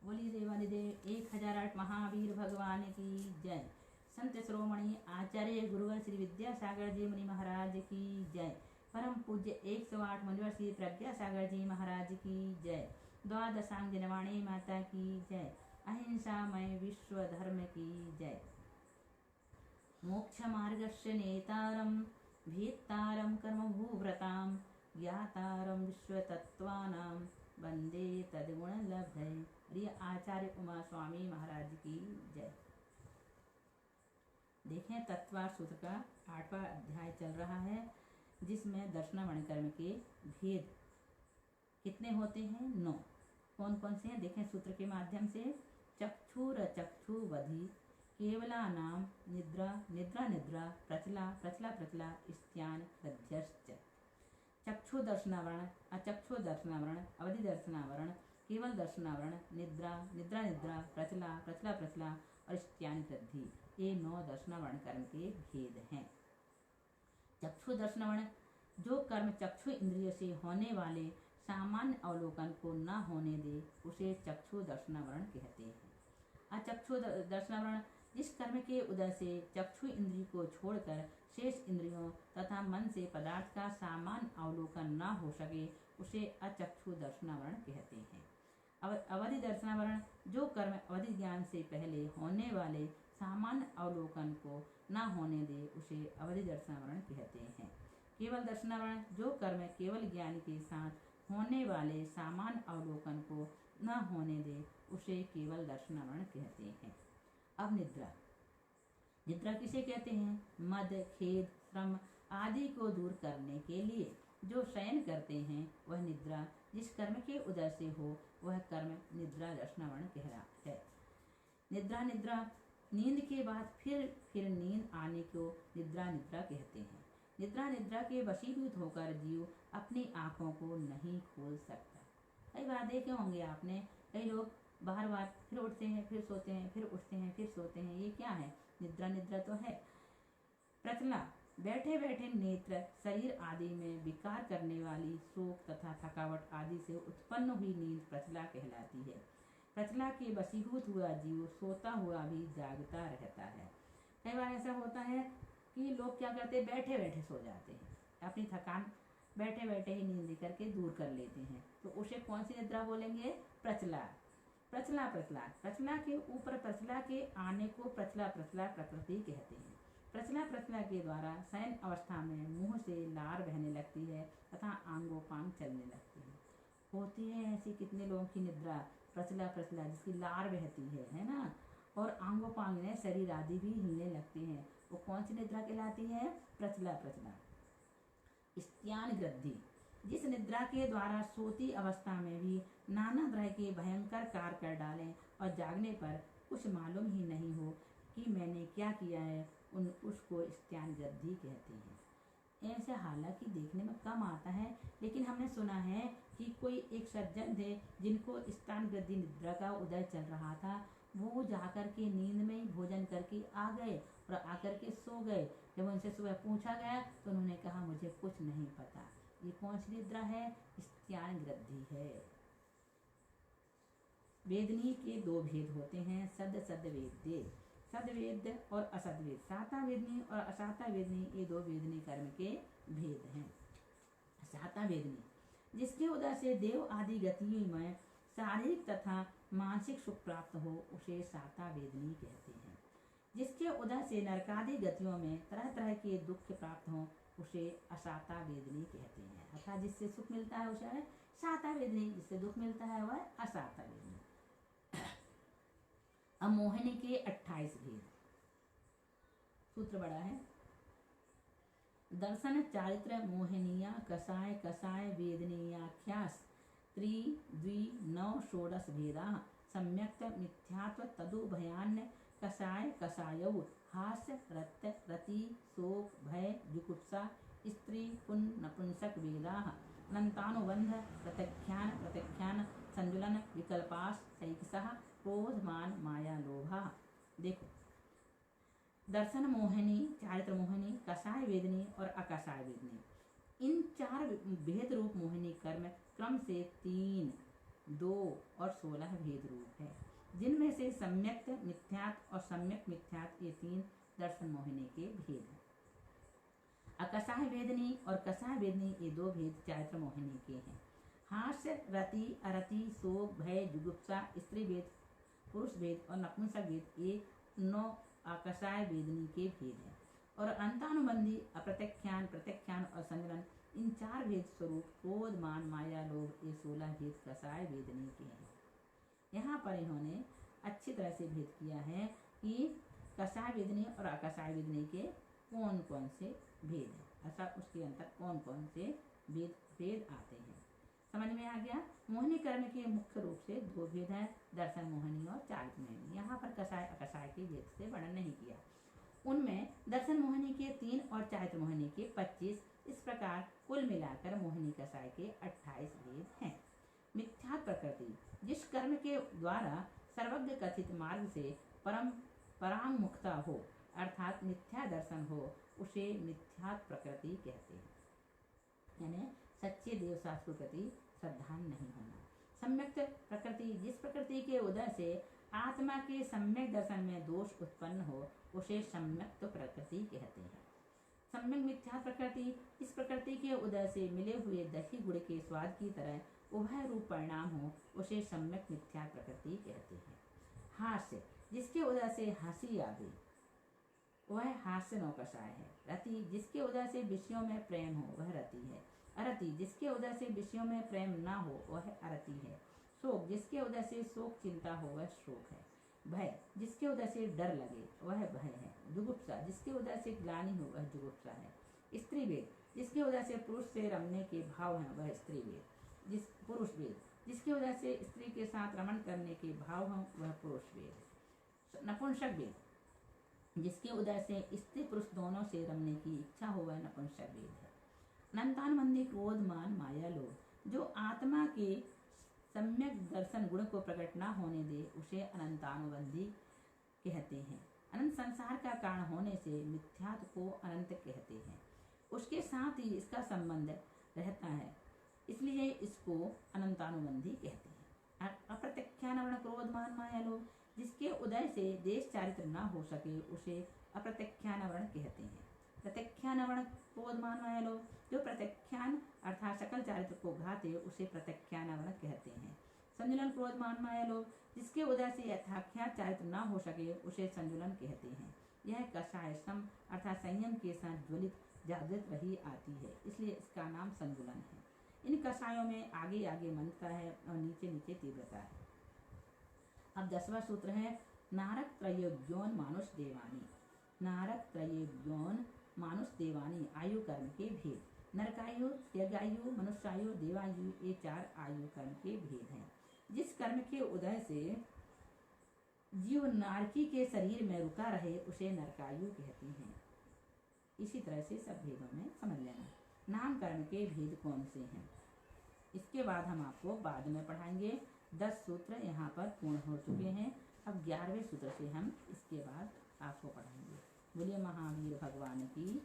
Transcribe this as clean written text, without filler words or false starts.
बोली देवादिदेव 1008 महावीर भगवान की जय। संत श्रोमणी आचार्य गुरुवर श्री विद्यासागर जी मुनि महाराज की जय। परम पूज्य 108 मुनिवर श्री प्रज्ञा सागर जी महाराज की जय। द्वादशांग जनवाणी माता की जय। अहिंसामय विश्व धर्म की जय। मोक्ष मार्गस्य नेतारम भीत्तारम कर्मभूव्रताम ज्ञातारम विश्वतत्त्वानां वंदे तद्गुण लब्धे। प्रिय आचार्य उमा स्वामी महाराज की जय। देखें, तत्वार सूत्र का 8वां अध्याय चल रहा है, जिसमें दर्शनावर्ण कर्म के भेद कितने होते हैं? 9। कौन कौन से हैं? देखें सूत्र के माध्यम से। चक्षुर चक्षुवधि केवला नाम निद्रा निद्रा निद्रा प्रचला प्रचला प्रचला स्त्यान प्रध्यश्च। चक्षु दर्शनावरण, अचक्षु दर्शनावरण, अवधि दर्शनावरण, केवल दर्शनावरण, निद्रा निद्रा निद्रा, प्रचला प्रचला प्रचला और स्त्यान वृद्धि, ये 9 दर्शनावरण कर्म के भेद हैं। चक्षु दर्शनावरण, जो कर्म चक्षु इंद्रिय से होने वाले सामान्य अवलोकन को न होने दे उसे चक्षु दर्शनावरण कहते हैं। अचक्षु दर्शनावरण, जिस कर्म के उदय से चक्षु इंद्रिय को छोड़कर शेष इंद्रियों तथा मन से पदार्थ का सामान्य अवलोकन न हो सके उसे अचक्षु दर्शनावरण कहते हैं। अवधि दर्शनावरण, जो कर्म अवधि ज्ञान से पहले होने वाले सामान्य अवलोकन को न होने दे उसे अवधि दर्शनावरण कहते हैं। केवल दर्शनावरण, जो कर्म केवल ज्ञान के साथ होने वाले सामान्य अवलोकन को न होने दे उसे केवल दर्शनावरण कहते हैं। अब निद्रा, निद्रा किसे कहते हैं? मद खेद श्रम आदि को दूर करने के लिए जो शयन करते हैं वह निद्रा, जिस कर्म के उदय से हो वह कर्म निद्रा दर्शनावरण कहलाता है। निद्रा निद्रा, नींद के बाद फिर नींद आने को निद्रा निद्रा कहते हैं। निद्रा निद्रा के वशीभूत होकर जीव अपनी आंखों को नहीं खोल सकता। कई बार देखे होंगे आपने, कई लोग बार बार फिर उठते हैं फिर सोते हैं फिर उठते हैं फिर सोते हैं, ये क्या है? निद्रा निद्रा तो है। प्रचला, बैठे बैठे नेत्र शरीर आदि में विकार करने वाली शोक तथा थकावट आदि से उत्पन्न हुई नींद प्रचला कहलाती है। प्रचला के वशीभूत हुआ जीव सोता हुआ भी जागता रहता है। कई बार ऐसा होता है कि लोग क्या करते हैं, बैठे बैठे सो जाते हैं, अपनी थकान बैठे बैठे ही नींद करके दूर कर लेते हैं, तो उसे कौन सी निद्रा बोलेंगे? प्रचला। प्रचला प्रचला, प्रचला के ऊपर प्रचला के आने को प्रचला प्रचला प्रकृति कहते हैं। प्रचला प्रचला के द्वारा शयन अवस्था में मुंह से लार बहने लगती है तथा आंगोपांग चलने लगती है। होती है ऐसी कितने लोगों की निद्रा प्रचला प्रचला, जिसकी लार बहती है ना, और आंगोपांग में शरीर आदि भी हिलने लगते हैं, वो कौन सी निद्रा कहलाती है? प्रचला प्रचला। स्त्यान वृद्धि, जिस निद्रा के द्वारा सोती अवस्था में भी नाना तरह के भयंकर कार्य कर डालें और जागने पर कुछ मालूम ही नहीं हो कि मैंने क्या किया है, उसको स्त्यान वृद्धि कहते हैं। ऐसे हालांकि देखने में कम आता है, लेकिन हमने सुना है कि कोई एक सज्जन थे जिनको स्त्यान वृद्धि निद्रा का उदय चल रहा था। वो जाकर के नींद में ही भोजन करके आ गए और आकर के सो गए। जब उनसे सुबह पूछा गया तो उन्होंने कहा मुझे कुछ नहीं पता। ये कौन सी निद्रा है? स्त्यान वृद्धि है। वेदनी के 2 भेद होते हैं, सद सदवेद्य, सदवेद और असदवेद। साता वेदनी और असाता वेदनी, ये 2 वेदनी कर्म के भेद हैं। साता वेदनी, जिसके उदय से देव आदि गतियों में शारीरिक तथा मानसिक सुख प्राप्त हो उसे साता वेदनी कहते हैं। जिसके उदय से नरकादि गतियों में तरह तरह के दुख प्राप्त हो उसे असाता वेदनी कहते हैं। अर्थात जिससे सुख मिलता है उसे साता वेदनी, जिससे दुख मिलता है वह असाता वेदनी। अब मोहिनी के 28 भेद। सूत्र बड़ा है। दर्शन चारित्र मोहिनिया कसाय कसाय वेदनीयाख्यास त्रि द्वि नव षोडश भेदा सम्यक्त मिथ्यात्व तदु भयान्य कसाय कसायौ हास्य रत्य रति शोक भय जुगुप्सा स्त्री पुन नपुंसक वेदाः अनंतानुबंध प्रत्याख्यान प्रत्याख्यान संजुलन विकल्पास सैकसः क्रोध मान माया लोभा। देखो, दर्शन मोहिनी, चारित्र मोहिनी, कसाय वेदनी और अकसाय वेदनी, इन 4 भेद रूप मोहिनी कर्म क्रम से 3 2 और 16 भेद रूप है, जिनमें से सम्यक मिथ्यात् और सम्यक मिथ्यात् ये 3 दर्शन मोहिनी के भेद हैं। अकसाय वेदनी और कसाय वेदनी ये 2 भेद चारित्र मोहिनी के हैं। हास्य, रति, अरति, शोक, भय, जुगुप्सा, स्त्री भेद, पुरुष भेद और नपुंसक भेद ये 9 आकसाय वेदनी के भेद हैं। और अंतानुबंधी, अप्रत्यख्यान, प्रत्यख्यान और संजलन इन 4 भेद स्वरूप क्रोध, मान, माया, लोभ ये 16 भेद कसाय वेदनी के हैं। यहाँ पर इन्होंने अच्छी तरह से भेद किया है कि कसाय वेदनी और अकसाय वेदनी के कौन कौन से भेद हैं, ऐसा उसके अंतर कौन कौन से भेद आते हैं। समझ में आ गया। मोहिनी कर्म के मुख्य रूप से 2 भेद हैं, दर्शन मोहिनी और चारित्र मोहिनी। यहाँ पर कसाय अकसाय के भेद से वर्णन नहीं किया। उनमें दर्शन मोहिनी के 3 और चारित्र मोहिनी के 25, इस प्रकार कुल मिलाकर मोहिनी कसाय के 28 भेद हैं। मिथ्या प्रकृति, जिस कर्म के द्वारा सर्वज्ञ कथित मार्ग से परांगमुखता हो अर्थात मिथ्या दर्शन हो, उसे मिथ्या प्रकृति कहते हैं। यानी सच्चे देव शास्त्र के प्रति श्रद्धा नहीं होना। सम्यक प्रकृति, जिस प्रकृति के उदय से आत्मा के सम्यक दर्शन में दोष उत्पन्न हो, उसे सम्यक प्रकृति कहते हैं। सम्यक मिथ्या प्रकृति, इस प्रकृति के उदय से मिले हुए दही गुड़ के स्वाद की तरह उभय रूप परिणाम हो, उसे सम्यक मिथ्या प्रकृति कहते हैं। हास्य, जिसके उदय से हंसी आवे, वह हास्य नौकसाय है। रति, जिसके उदय से विषयों में प्रेम हो, वह रति है। अरति, जिसके उदय से विषयों में प्रेम न हो, वह अरति है। शोक, जिसके उदय से शोक चिंता हो, वह शोक है। भय, जिसके उदय से डर लगे, वह भय है। जुगुप्सा, जिसके उदय से ग्लानि हो, वह जुगुप्सा है। स्त्री वेद, जिसके उदय से पुरुष से रमने के भाव हैं, वह स्त्री वेद। पुरुष वेद, जिसके उदय से स्त्री के साथ रमण करने के भाव हों, वह पुरुष वेद। नपुंसक वेद, जिसके उदय से स्त्री पुरुष दोनों से रमने की इच्छा हो, वह नपुंसक वेद है। अनंतानुबंधी क्रोध, मान, माया, लोभ, जो आत्मा के सम्यक दर्शन गुण को प्रकट न होने दे, उसे अनंतानुबंधी कहते हैं। अनंत संसार का कारण होने से मिथ्यात्व को अनंत कहते हैं। उसके साथ ही इसका संबंध रहता है, इसलिए इसको अनंतानुबंधी कहते हैं। अप्रत्यख्यान क्रोध, मान, माया, लोभ, जिसके उदय से देश चारित्र न हो सके, उसे अप्रत्यख्यान कहते हैं। प्रत्यख्यान क्रोध, मान, माया, लोभ, जो प्रत्यख्यान अर्थात सकल चारित्र को घाते, उसे प्रत्यख्यान कहते हैं। संजुलन क्रोध, मान, माया, लोभ, जिसके उदय से यथाख्यात चारित्र न हो सके, उसे संजुलन कहते हैं। यह कषाय सम अर्थात संयम के साथ ज्वलित जागृत रही आती है, इसलिए इसका नाम संजुलन है। इन कषायों में आगे आगे मंत्रता है और नीचे नीचे तीव्रता है। अब 10वां सूत्र है नारक त्रयोग्योन मानुष देवानी। नारक त्रयोग्योन मानुष देवानी आयु कर्म के भेद। नरकायु, त्यगायु, मनुष्यायु, देवायु ये 4 आयु कर्म के भेद हैं। जिस कर्म के उदय से जीव नारकी के शरीर में रुका रहे, उसे नरकायु कहते हैं। इसी तरह से सब भेदों में समझ लेना। नाम कर्म के भेद कौन से हैं, इसके बाद हम आपको बाद में पढ़ाएंगे। 10 सूत्र यहाँ पर पूर्ण हो चुके हैं। अब 11वें सूत्र से हम इसके बाद आपको पढ़ाएंगे। बोलिए महावीर भगवान की